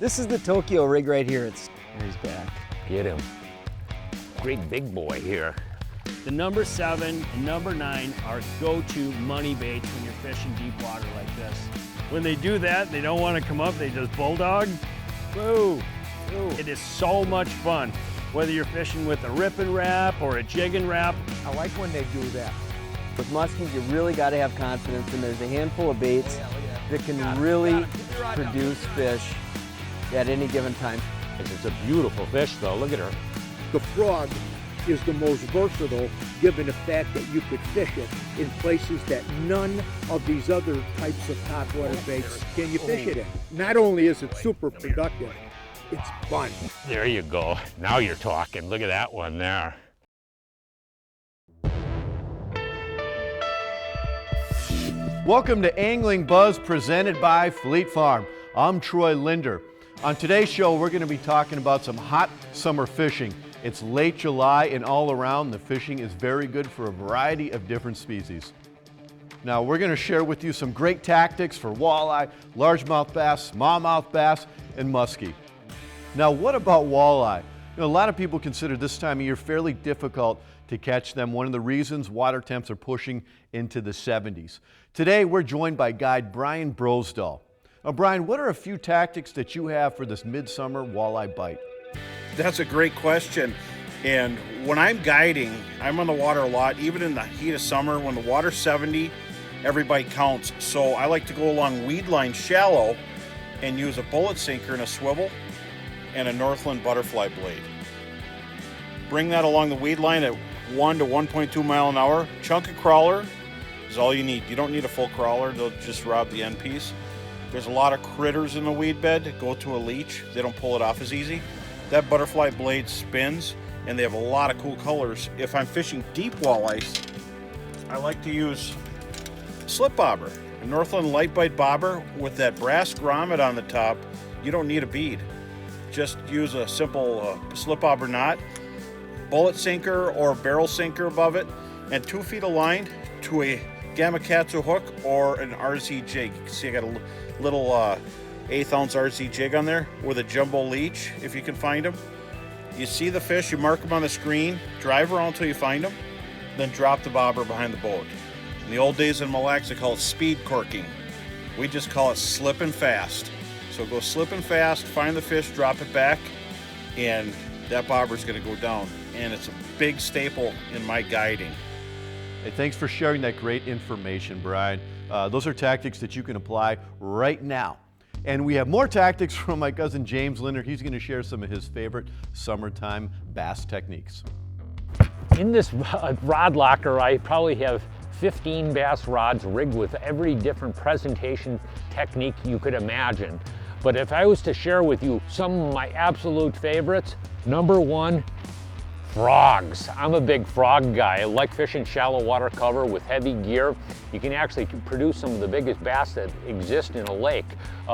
This is the Tokyo rig right here. There he's back. Get him. Great big boy here. The number 7 and number 9 are go-to money baits when you're fishing deep water like this. When they do that, they don't want to come up, they just bulldog. Woo! It is so much fun. Whether you're fishing with a rip and wrap or a jig and wrap. I like when they do that. With muskies, you really got to have confidence, and there's a handful of baits that can really produce fish at any given time. It's a beautiful fish though, look at her. The frog is the most versatile, given the fact that you could fish it in places that none of these other types of topwater baits can you fish it in. Not only is it super productive, it's fun. There you go. Now you're talking. Look at that one there. Welcome to Angling Buzz presented by Fleet Farm. I'm Troy Linder. On today's show, we're going to be talking about some hot summer fishing. It's late July and all around the fishing is very good for a variety of different species. Now we're going to share with you some great tactics for walleye, largemouth bass, smallmouth bass, and muskie. Now what about walleye? A lot of people consider this time of year fairly difficult to catch them. One of the reasons water temps are pushing into the 70s. Today we're joined by guide Brian Brosdahl. Now Brian, what are a few tactics that you have for this midsummer walleye bite? That's a great question. And when I'm guiding, I'm on the water a lot, even in the heat of summer. When the water's 70, every bite counts. So I like to go along weed line shallow and use a bullet sinker and a swivel and a Northland butterfly blade. Bring that along the weed line at 1 to 1.2 mile an hour. Chunk of crawler is all you need. You don't need a full crawler, they'll just rob the end piece. There's a lot of critters in the weed bed that go to a leech. They don't pull it off as easy. That butterfly blade spins and they have a lot of cool colors. If I'm fishing deep walleyes, I like to use slip bobber, a Northland light bite bobber with that brass grommet on the top. You don't need a bead. Just use a simple slip bobber knot, bullet sinker or barrel sinker above it, and 2 feet of line to a Gamakatsu hook or an RZ jig. You can see I got a little 1/8 ounce RZ jig on there with a jumbo leech, if you can find them. You see the fish, you mark them on the screen, drive around until you find them, then drop the bobber behind the boat. In the old days in Mille Lacs, they call it speed corking. We just call it slipping fast. So go slipping fast, find the fish, drop it back, and that bobber's gonna go down. And it's a big staple in my guiding. Hey, thanks for sharing that great information, Brian. Those are tactics that you can apply right now. And we have more tactics from my cousin James Lindner. He's going to share some of his favorite summertime bass techniques. In this rod locker, I probably have 15 bass rods rigged with every different presentation technique you could imagine. But if I was to share with you some of my absolute favorites, number 1, frogs. I'm a big frog guy. I like fishing shallow water cover with heavy gear. You can actually produce some of the biggest bass that exist in a lake.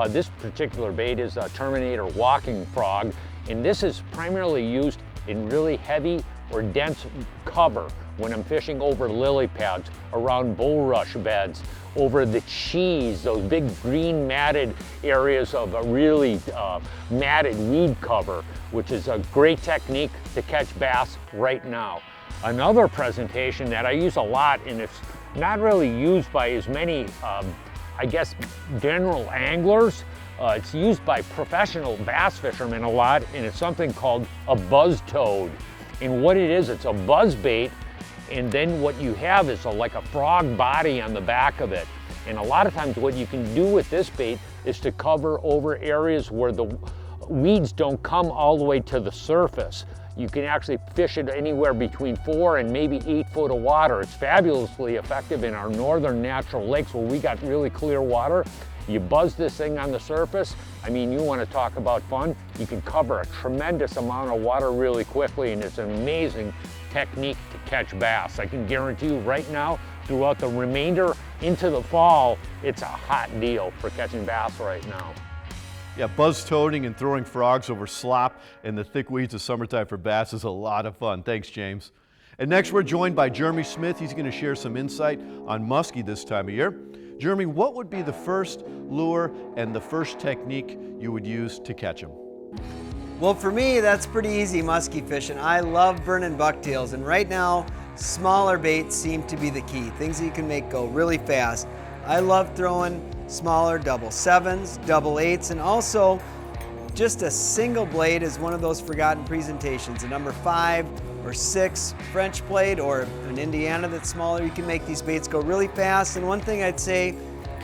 This particular bait is a Terminator walking frog, and this is primarily used in really heavy or dense cover when I'm fishing over lily pads, around bulrush beds, over the cheese, those big green matted areas of a really matted weed cover, which is a great technique to catch bass right now. Another presentation that I use a lot, and it's not really used by as many, I guess, general anglers. It's used by professional bass fishermen a lot, and it's something called a buzz toad. And what it is, it's a buzz bait, and then what you have is like a frog body on the back of it. And a lot of times what you can do with this bait is to cover over areas where the weeds don't come all the way to the surface. You can actually fish it anywhere between 4 and maybe 8 foot of water. It's fabulously effective in our northern natural lakes where we got really clear water. You buzz this thing on the surface. I mean, you want to talk about fun. You can cover a tremendous amount of water really quickly, and it's an amazing technique to catch bass. I can guarantee you right now, throughout the remainder into the fall, it's a hot deal for catching bass right now. Yeah, buzz toading and throwing frogs over slop in the thick weeds of summertime for bass is a lot of fun. Thanks, James. And next we're joined by Jeremy Smith. He's going to share some insight on muskie this time of year. Jeremy, what would be the first lure and the first technique you would use to catch them? Well, for me, that's pretty easy muskie fishing. I love burning bucktails, and right now, smaller baits seem to be the key, things that you can make go really fast. I love throwing smaller double 7s, double 8s, and also just a single blade is one of those forgotten presentations. A number 5 or 6 French blade, or an Indiana that's smaller. You can make these baits go really fast. And one thing I'd say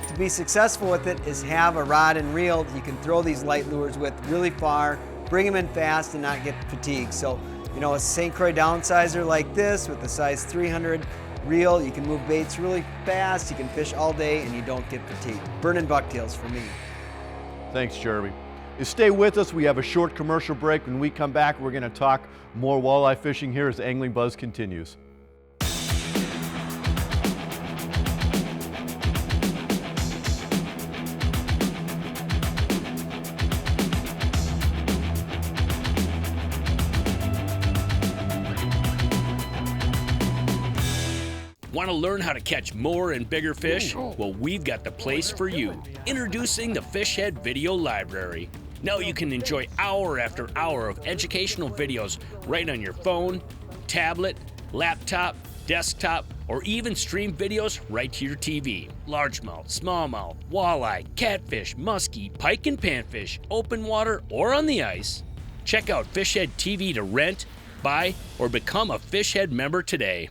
to be successful with it is have a rod and reel that you can throw these light lures with really far, bring them in fast and not get fatigued. So, you know, a St. Croix downsizer like this with the size 300 reel, you can move baits really fast, you can fish all day and you don't get fatigued. Burning bucktails for me. Thanks, Jeremy. You stay with us. We have a short commercial break. When we come back, we're going to talk more walleye fishing here as Angling Buzz continues. Want to learn how to catch more and bigger fish? Well, we've got the place for you. Introducing the Fish Head Video Library. Now you can enjoy hour after hour of educational videos right on your phone, tablet, laptop, desktop, or even stream videos right to your TV. Largemouth, smallmouth, walleye, catfish, muskie, pike and panfish, open water, or on the ice. Check out Fish Head TV to rent, buy, or become a Fish Head member today.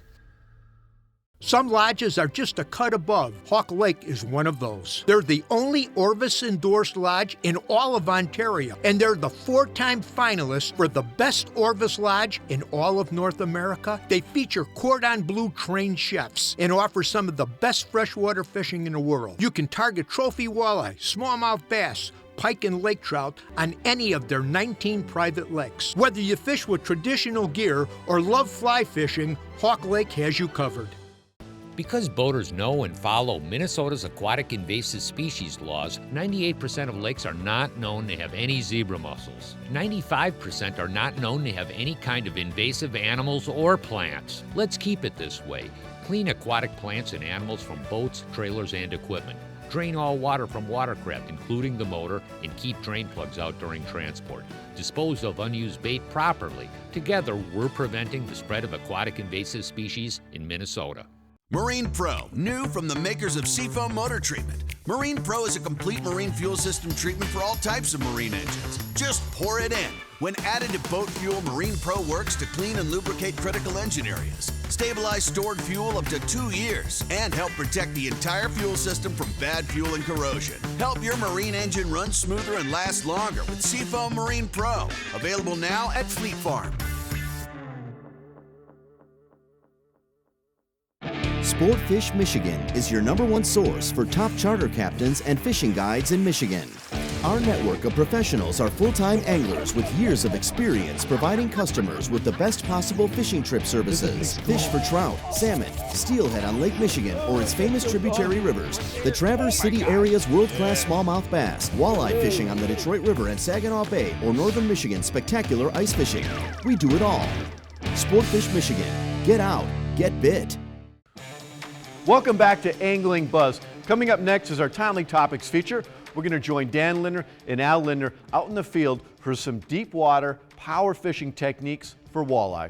Some lodges are just a cut above. Hawk Lake is one of those. They're the only Orvis-endorsed lodge in all of Ontario, and they're the 4-time finalists for the best Orvis lodge in all of North America. They feature cordon bleu trained chefs and offer some of the best freshwater fishing in the world. You can target trophy walleye, smallmouth bass, pike and lake trout on any of their 19 private lakes. Whether you fish with traditional gear or love fly fishing, Hawk Lake has you covered. Because boaters know and follow Minnesota's aquatic invasive species laws, 98% of lakes are not known to have any zebra mussels. 95% are not known to have any kind of invasive animals or plants. Let's keep it this way. Clean aquatic plants and animals from boats, trailers, and equipment. Drain all water from watercraft, including the motor, and keep drain plugs out during transport. Dispose of unused bait properly. Together, we're preventing the spread of aquatic invasive species in Minnesota. Marine Pro, new from the makers of Seafoam Motor Treatment. Marine Pro is a complete marine fuel system treatment for all types of marine engines. Just pour it in. When added to boat fuel, Marine Pro works to clean and lubricate critical engine areas, stabilize stored fuel up to 2 years, and help protect the entire fuel system from bad fuel and corrosion. Help your marine engine run smoother and last longer with Seafoam Marine Pro. Available now at Fleet Farm. Sportfish Michigan is your #1 source for top charter captains and fishing guides in Michigan. Our network of professionals are full-time anglers with years of experience providing customers with the best possible fishing trip services. Fish for trout, salmon, steelhead on Lake Michigan or its famous tributary rivers, the Traverse City area's world-class smallmouth bass, walleye fishing on the Detroit River and Saginaw Bay, or northern Michigan's spectacular ice fishing. We do it all. Sportfish Michigan. Get out. Get bit. Welcome back to Angling Buzz. Coming up next is our Timely Topics feature. We're going to join Dan Lindner and Al Lindner out in the field for some deep water power fishing techniques for walleye.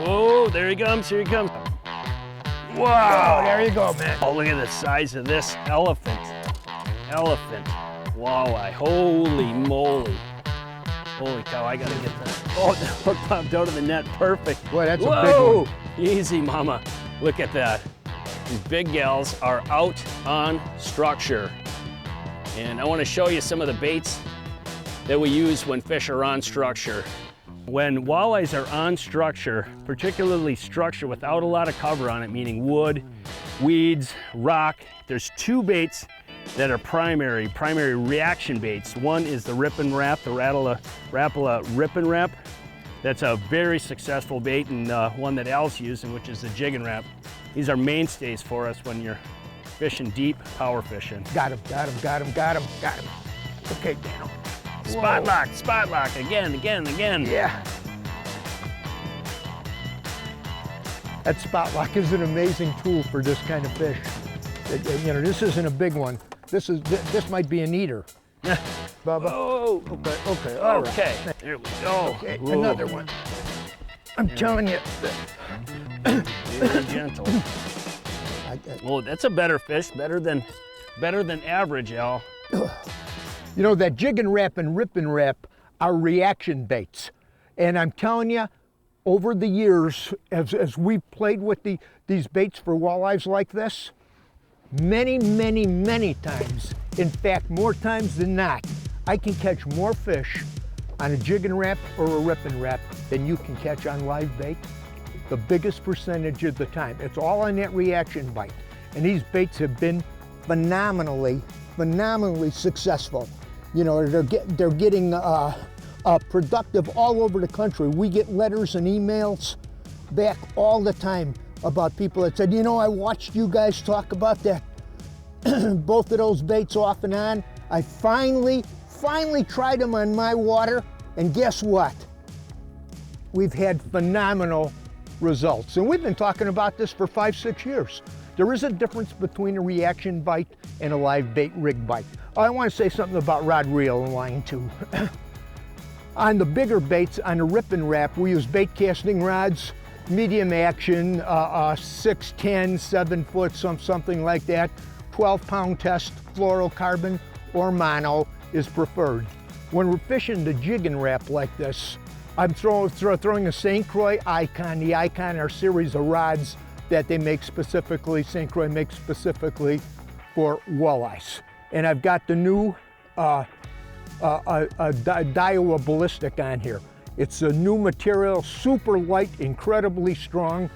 Oh, there he comes, here he comes. Wow, there you go, man. Oh, look at the size of this elephant walleye. Holy moly. Holy cow, I gotta get that. Oh, the hook popped out of the net, perfect. Boy, that's Whoa. a big one. Easy, mama. Look at that. These big gals are out on structure. And I wanna show you some of the baits that we use when fish are on structure. When walleyes are on structure, particularly structure without a lot of cover on it, meaning wood, weeds, rock, there's 2 baits that are primary reaction baits. One is the rip and wrap, the Rapala rip and wrap. That's a very successful bait, and one that Al's using, which is the jig and wrap. These are mainstays for us when you're fishing deep, power fishing. Got him, got him, got him, got him, got him. Okay, Daniel. Spot lock, again. Yeah. That spot lock is an amazing tool for this kind of fish. You know, this isn't a big one. This might be an eater. Bubba. Oh, Okay, all right. okay. There we go. Okay, Whoa. another one. I'm telling you. Very gentle. Oh, that's a better fish, better than average, Al. You know, that jig and wrap and rip and wrap are reaction baits. And I'm telling you, over the years, as we've played with these baits for walleyes like this, many times, in fact, more times than not, I can catch more fish on a jig and wrap or a rip and wrap than you can catch on live bait. The biggest percentage of the time. It's all on that reaction bite. And these baits have been phenomenally successful. You know, they're getting productive all over the country. We get letters and emails back all the time about people that said, you know, I watched you guys talk about that, both of those baits off and on. I finally tried them on my water, and guess what? We've had phenomenal results. And we've been talking about this for 5-6 years. There is a difference between a reaction bite and a live bait rig bite. I want to say something about rod, reel, and line too. On the bigger baits, on the rip and wrap, we use bait casting rods, medium action, 6, 10, 7 foot, something like that. 12-pound test, fluorocarbon or mono is preferred. When we're fishing the jig and wrap like this, I'm throwing a St. Croix Icon. The Icon are a series of rods that they make specifically, St. Croix makes specifically for walleyes. And I've got the new Daiwa Ballistic on here. It's a new material, super light, incredibly strong.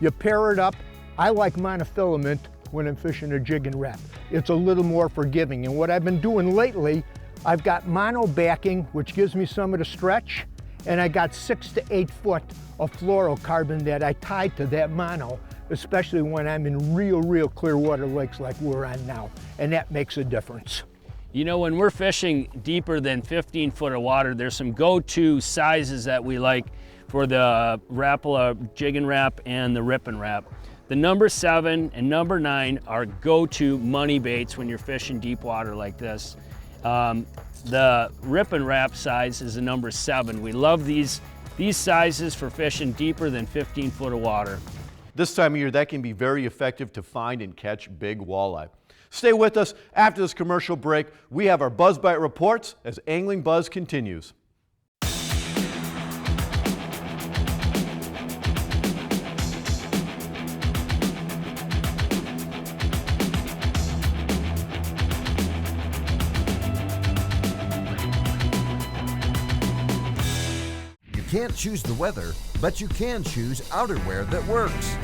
You pair it up. I like monofilament when I'm fishing a jig and wrap. It's a little more forgiving. And what I've been doing lately, I've got mono backing, which gives me some of the stretch, and I got 6 to 8 foot of fluorocarbon that I tie to that mono, especially when I'm in real clear water lakes like we're on now, and that makes a difference. You know, when we're fishing deeper than 15 foot of water, there's some go-to sizes that we like for the Rapala jig and wrap and the rip and wrap. The number 7 and number 9 are go-to money baits when you're fishing deep water like this. The rip and wrap size is a number 7. We love these sizes for fishing deeper than 15 foot of water. This time of year, that can be very effective to find and catch big walleye. Stay with us. After this commercial break, we have our Buzz Bite reports as Angling Buzz continues. You can't choose the weather, but you can choose outerwear that works.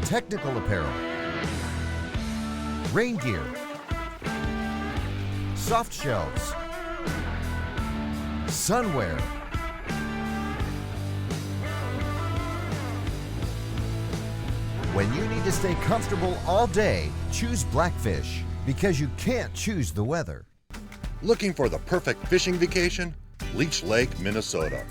Technical apparel, rain gear, soft shells, sunwear, when you need to stay comfortable all day, choose Blackfish, because you can't choose the weather. Looking for the perfect fishing vacation? Leech Lake, Minnesota.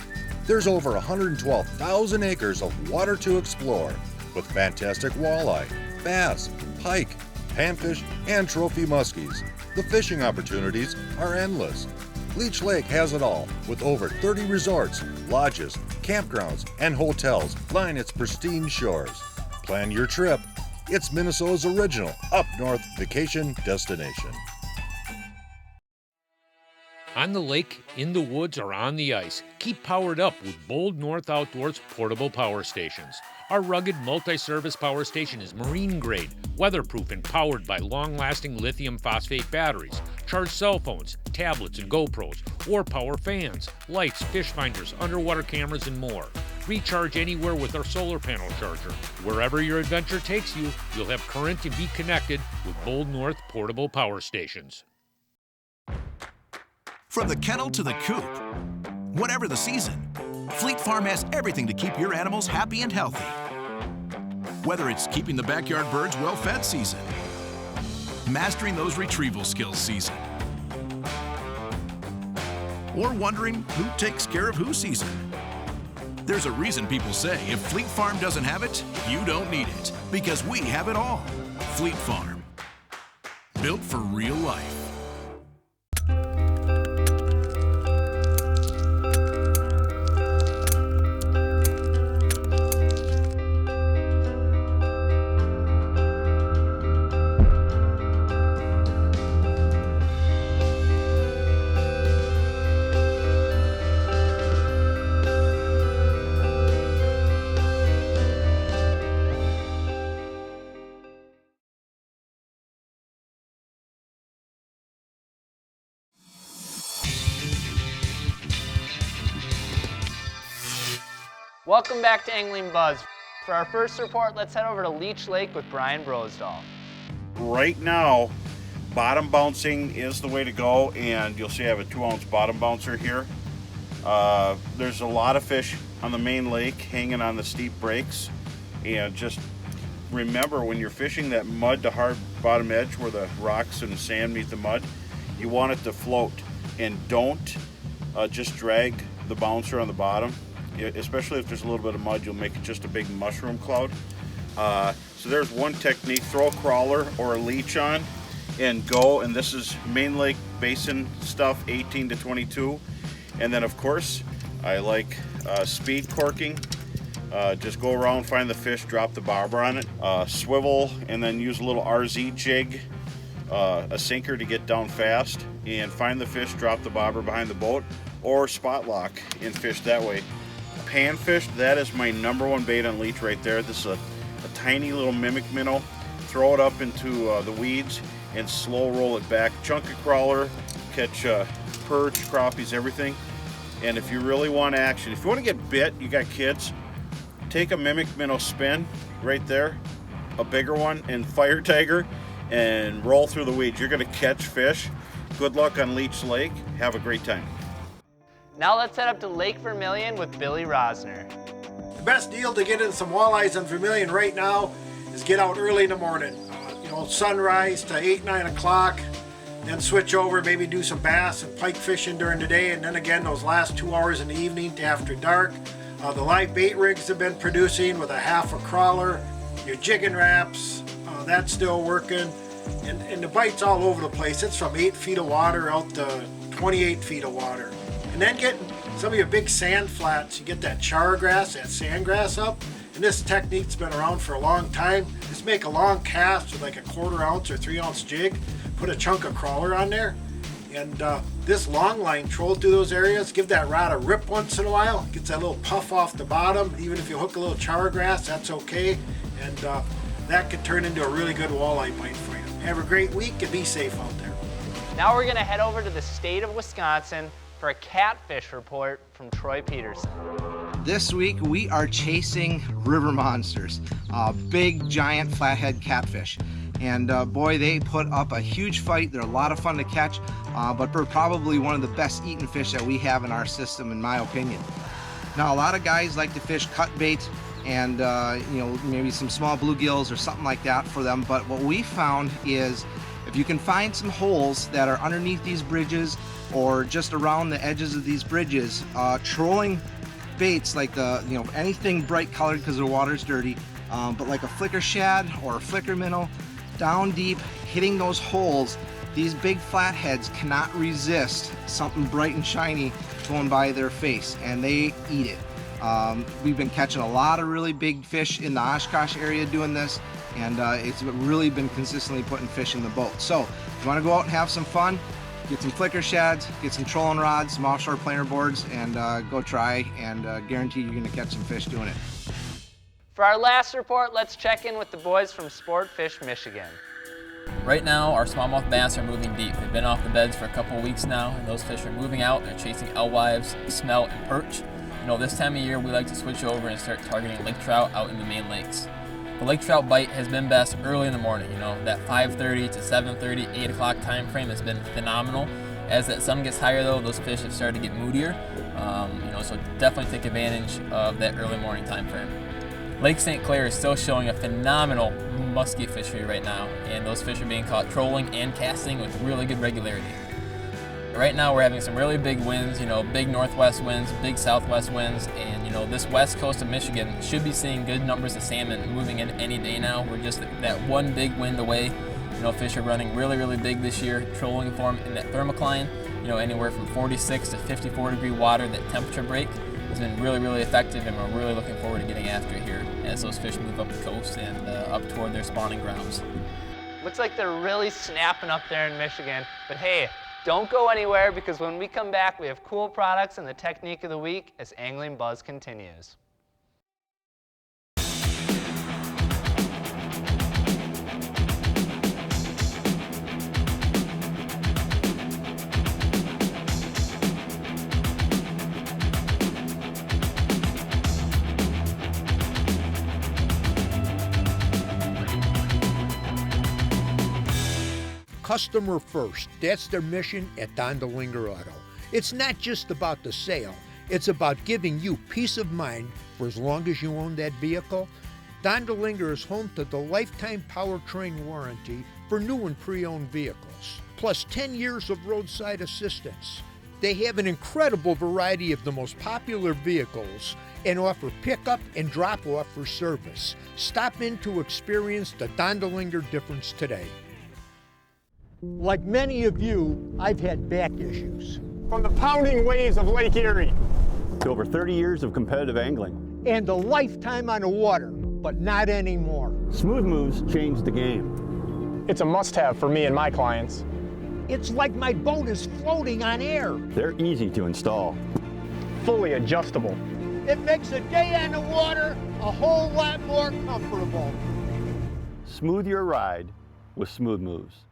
There's over 112,000 acres of water to explore, with fantastic walleye, bass, pike, panfish, and trophy muskies. The fishing opportunities are endless. Leech Lake has it all, with over 30 resorts, lodges, campgrounds, and hotels line its pristine shores. Plan your trip. It's Minnesota's original up-north vacation destination. On the lake, in the woods, or on the ice, keep powered up with Bold North Outdoors portable power stations. Our rugged multi-service power station is marine grade, weatherproof, and powered by long-lasting lithium phosphate batteries. Charge cell phones, tablets, and GoPros, or power fans, lights, fish finders, underwater cameras, and more. Recharge anywhere with our solar panel charger. Wherever your adventure takes you, you'll have current and be connected with Bold North portable power stations. From the kennel to the coop, whatever the season, Fleet Farm has everything to keep your animals happy and healthy. Whether it's keeping the backyard birds well fed season, mastering those retrieval skills season, or wondering who takes care of who season. There's a reason people say if Fleet Farm doesn't have it, you don't need it, because we have it all. Fleet Farm, built for real life. Welcome back to Angling Buzz. For our first report, let's head over to Leech Lake with Brian Brosdahl. Right now, bottom bouncing is the way to go, and you'll see I have a 2-ounce bottom bouncer here. There's a lot of fish on the main lake hanging on the steep breaks, and just remember when you're fishing that mud to hard bottom edge where the rocks and sand meet the mud, you want it to float, and don't just drag the bouncer on the bottom. Especially if there's a little bit of mud, you'll make it just a big mushroom cloud. So there's one technique: throw a crawler or a leech on and go. And this is main lake basin stuff, 18 to 22. And then of course, I like speed corking. Just go around, find the fish, drop the bobber on it, swivel, and then use a little RZ jig, a sinker to get down fast, and find the fish, drop the bobber behind the boat, or spot lock and fish that way. Panfish, that is my #1 bait on leech right there. This is a tiny little mimic minnow. Throw it up into the weeds and slow roll it back. Chunk a crawler, catch perch, crappies, everything. And if you really want action, if you want to get bit, you got kids, take a mimic minnow spin right there, a bigger one, and fire tiger, and roll through the weeds. You're going to catch fish. Good luck on Leech Lake. Have a great time. Now let's head up to Lake Vermilion with Billy Rosner. The best deal to get in some walleyes on Vermilion right now is get out early in the morning. Sunrise to 8, 9 o'clock, then switch over, maybe do some bass and pike fishing during the day, and then again those last 2 hours in the evening to after dark. The live bait rigs have been producing with a half a crawler, your jigging wraps, that's still working, and the bite's all over the place. It's from 8 feet of water out to 28 feet of water. And then getting some of your big sand flats, you get that char grass, that sand grass up, and this technique's been around for a long time. Just make a long cast with like a 1/4 ounce or 3 ounce jig, put a chunk of crawler on there, and this long line, troll through those areas, give that rod a rip once in a while, gets that little puff off the bottom. Even if you hook a little char grass, that's okay, and that could turn into a really good walleye bite for you. Have a great week and be safe out there. Now we're gonna head over to the state of Wisconsin for a catfish report from Troy Peterson. This week we are chasing river monsters, big giant flathead catfish. And boy, they put up a huge fight. They're a lot of fun to catch, but they're probably one of the best eaten fish that we have in our system, in my opinion. Now, a lot of guys like to fish cut bait and maybe some small bluegills or something like that for them. But what we found is if you can find some holes that are underneath these bridges or just around the edges of these bridges, trolling baits like anything bright colored because the water's dirty, but like a flicker shad or a flicker minnow, down deep, hitting those holes, these big flatheads cannot resist something bright and shiny going by their face, and they eat it. We've been catching a lot of really big fish in the Oshkosh area doing this, and it's really been consistently putting fish in the boat. So if you want to go out and have some fun, get some flicker shads, get some trolling rods, some offshore planer boards, and go try, and guarantee you're going to catch some fish doing it. For our last report, let's check in with the boys from Sportfish Michigan. Right now, our smallmouth bass are moving deep. They've been off the beds for a couple of weeks now, and those fish are moving out. They're chasing alewives, smelt, and perch. This time of year, we like to switch over and start targeting lake trout out in the main lakes. The lake trout bite has been best early in the morning. That 5:30 to 7:30, 8 o'clock time frame has been phenomenal. As that sun gets higher, though, those fish have started to get moodier. So definitely take advantage of that early morning time frame. Lake St. Clair is still showing a phenomenal muskie fishery right now, and those fish are being caught trolling and casting with really good regularity. Right now we're having some really big winds, big northwest winds, big southwest winds, and this west coast of Michigan should be seeing good numbers of salmon moving in any day now. We're just that one big wind away. Fish are running really, really big this year, trolling for them in that thermocline, anywhere from 46 to 54 degree water. That temperature break has been really, really effective, and we're really looking forward to getting after it here as those fish move up the coast and up toward their spawning grounds. Looks like they're really snapping up there in Michigan, but hey, don't go anywhere, because when we come back, we have cool products and the technique of the week as Angling Buzz continues. Customer first. That's their mission at Don DeLinger Auto. It's not just about the sale. It's about giving you peace of mind for as long as you own that vehicle. Don DeLinger is home to the lifetime powertrain warranty for new and pre-owned vehicles, plus 10 years of roadside assistance. They have an incredible variety of the most popular vehicles and offer pickup and drop-off for service. Stop in to experience the Don DeLinger difference today. Like many of you, I've had back issues. From the pounding waves of Lake Erie. To over 30 years of competitive angling. And a lifetime on the water, but not anymore. Smooth Moves changed the game. It's a must-have for me and my clients. It's like my boat is floating on air. They're easy to install. Fully adjustable. It makes a day on the water a whole lot more comfortable. Smooth your ride with Smooth Moves.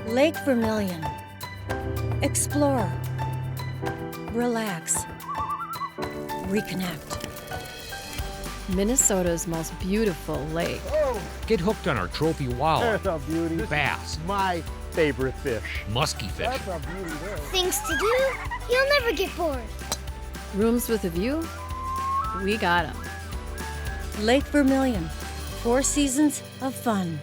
Lake Vermilion. Explore. Relax. Reconnect. Minnesota's most beautiful lake. Oh. Get hooked on our trophy walleye, That's a beauty. bass, My favorite fish. muskie fish. That's a beauty there. Things to do? You'll never get bored. Rooms with a view? We got 'em. Lake Vermilion. 4 seasons of fun.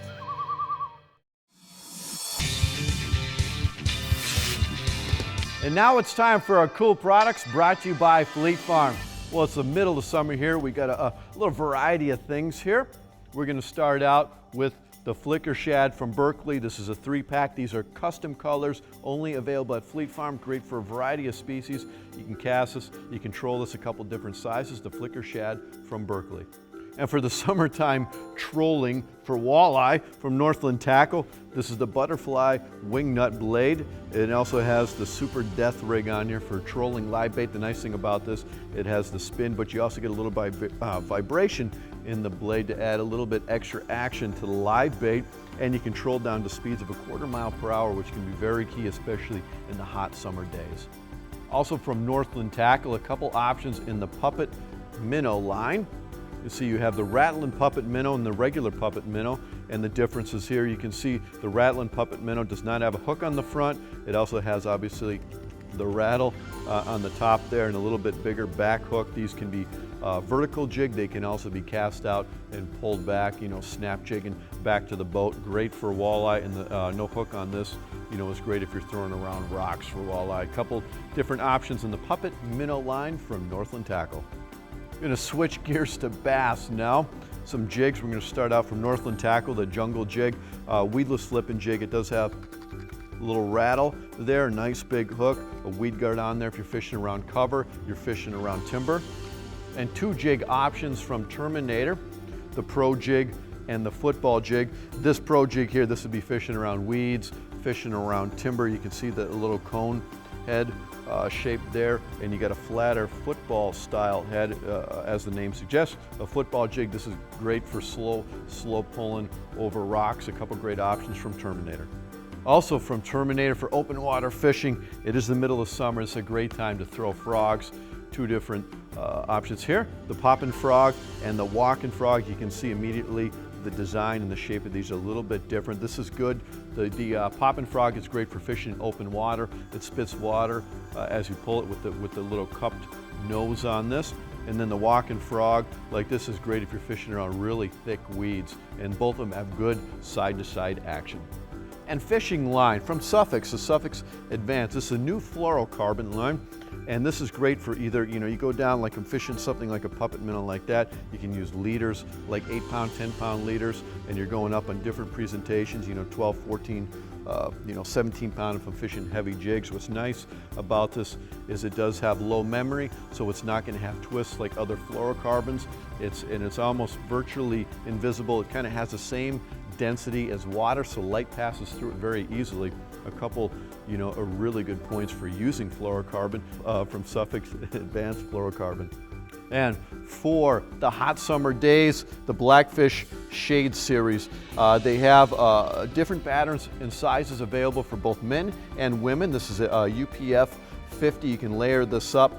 And now it's time for our cool products brought to you by Fleet Farm. Well, it's the middle of summer here. We got a little variety of things here. We're going to start out with the Flicker Shad from Berkeley. This is a 3-pack. These are custom colors, only available at Fleet Farm. Great for a variety of species. You can cast this, you can troll this a couple different sizes. The Flicker Shad from Berkeley. And for the summertime trolling for walleye from Northland Tackle, this is the Butterfly Wingnut Blade. It also has the Super Death Rig on here for trolling live bait. The nice thing about this, it has the spin, but you also get a little vibration in the blade to add a little bit extra action to the live bait. And you can troll down to speeds of 1/4 mile per hour, which can be very key, especially in the hot summer days. Also from Northland Tackle, a couple options in the Puppet Minnow line. You see you have the Rattlin' Puppet Minnow and the regular Puppet Minnow, and the differences here. You can see the Rattlin' Puppet Minnow does not have a hook on the front. It also has obviously the rattle on the top there and a little bit bigger back hook. These can be vertical jig. They can also be cast out and pulled back, snap jigging back to the boat. Great for walleye, and the no hook on this, is great if you're throwing around rocks for walleye. A couple different options in the Puppet Minnow line from Northland Tackle. Going to switch gears to bass now. Some jigs. We're going to start out from Northland Tackle, the Jungle Jig, weedless flipping jig. It does have a little rattle there, nice big hook, a weed guard on there if you're fishing around cover, you're fishing around timber. And 2 jig options from Terminator, the Pro Jig and the Football Jig. This Pro Jig here, this would be fishing around weeds, fishing around timber. You can see the little cone head shape there, and you got a flatter football style head, as the name suggests. A football jig. This is great for slow pulling over rocks. A couple great options from Terminator. Also from Terminator for open water fishing, it is the middle of summer. It's a great time to throw frogs. Two different options here, the poppin' frog and the walking frog. You can see immediately the design and the shape of these are a little bit different. This is good. The poppin' frog is great for fishing in open water. It spits water as you pull it with the little cupped nose on this. And then the walking frog, like this, is great if you're fishing around really thick weeds. And both of them have good side-to-side action. And fishing line from Suffix, the Suffix Advance. This is a new fluorocarbon line, and this is great for either, you go down like I'm fishing something like a puppet minnow like that. You can use leaders, like 8-pound, 10-pound leaders, and you're going up on different presentations, 12, 14, 17-pound if I'm fishing heavy jigs. What's nice about this is it does have low memory, so it's not going to have twists like other fluorocarbons. It's almost virtually invisible. It kind of has the same density as water, so light passes through it very easily. A couple, really good points for using fluorocarbon from Suffix Advanced Fluorocarbon. And for the hot summer days, the Blackfish Shade Series, they have different patterns and sizes available for both men and women. This is a UPF 50. You can layer this up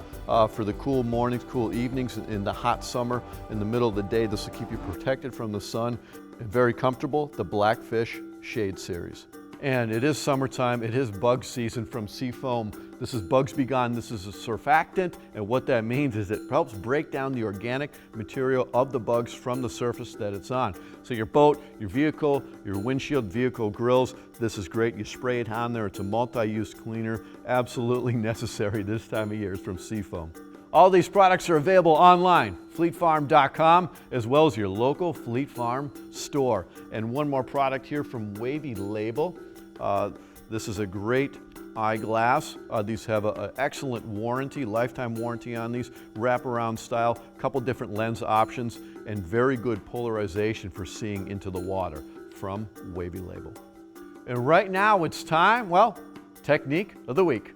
for the cool mornings, cool evenings in the hot summer. In the middle of the day, this will keep you protected from the sun. And very comfortable, the Blackfish Shade Series. And it is summertime, it is bug season from Seafoam. This is Bugs Be Gone. This is a surfactant, and what that means is it helps break down the organic material of the bugs from the surface that it's on. So your boat, your vehicle, your windshield, vehicle grills, this is great. You spray it on there. It's a multi-use cleaner, absolutely necessary this time of year. It's from Seafoam. All these products are available online, fleetfarm.com, as well as your local Fleet Farm store. And one more product here from Wavy Label. This is a great eyeglass. These have an excellent warranty, lifetime warranty on these, wraparound style, couple different lens options, and very good polarization for seeing into the water from Wavy Label. And right now it's time, technique of the week.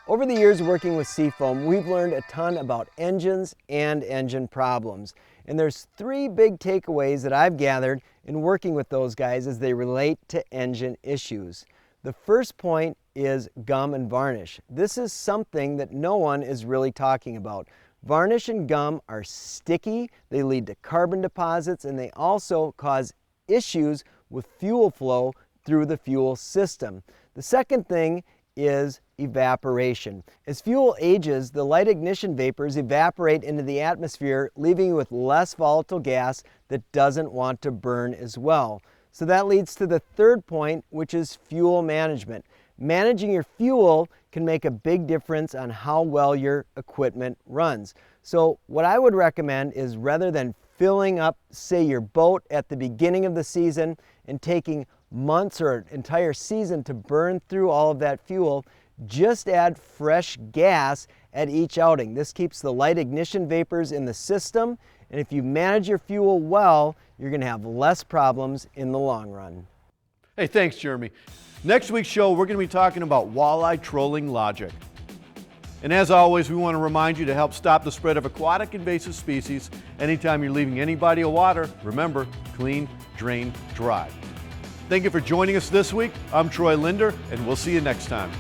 Over the years working with Seafoam, we've learned a ton about engines and engine problems. And there's 3 big takeaways that I've gathered in working with those guys as they relate to engine issues. The first point is gum and varnish. This is something that no one is really talking about. Varnish and gum are sticky, they lead to carbon deposits, and they also cause issues with fuel flow through the fuel system. The second thing is evaporation. As fuel ages, the light ignition vapors evaporate into the atmosphere, leaving you with less volatile gas that doesn't want to burn as well. So that leads to the third point, which is fuel management. Managing your fuel can make a big difference on how well your equipment runs. So what I would recommend is, rather than filling up, say, your boat at the beginning of the season and taking months or an entire season to burn through all of that fuel, just add fresh gas at each outing. This keeps the light ignition vapors in the system, and if you manage your fuel well, you're going to have less problems in the long run. Hey, thanks, Jeremy. Next week's show, we're going to be talking about walleye trolling logic. And as always, we want to remind you to help stop the spread of aquatic invasive species. Anytime you're leaving any body of water, remember, clean, drain, dry. Thank you for joining us this week. I'm Troy Linder, and we'll see you next time.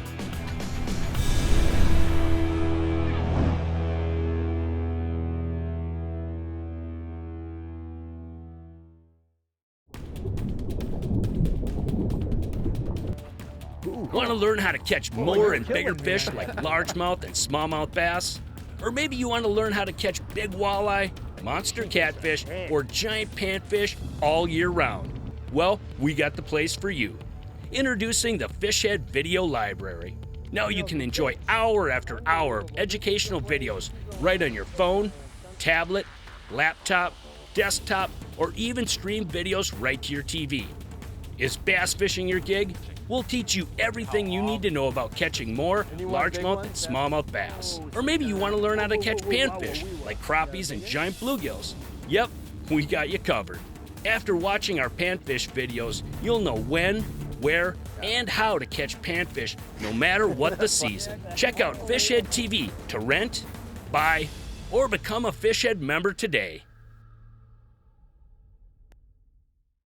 Want to learn how to catch more and bigger fish like largemouth and smallmouth bass? Or maybe you want to learn how to catch big walleye, monster catfish, or giant panfish all year round? Well, we got the place for you. Introducing the Fishhead Video Library. Now you can enjoy hour after hour of educational videos right on your phone, tablet, laptop, desktop, or even stream videos right to your TV. Is bass fishing your gig? We'll teach you everything you need to know about catching more largemouth and smallmouth bass. Or maybe you want to learn how to catch panfish like crappies and giant bluegills. Yep, we got you covered. After watching our panfish videos, you'll know when, where, and how to catch panfish no matter what the season. Check out Fishhead TV to rent, buy, or become a Fishhead member today.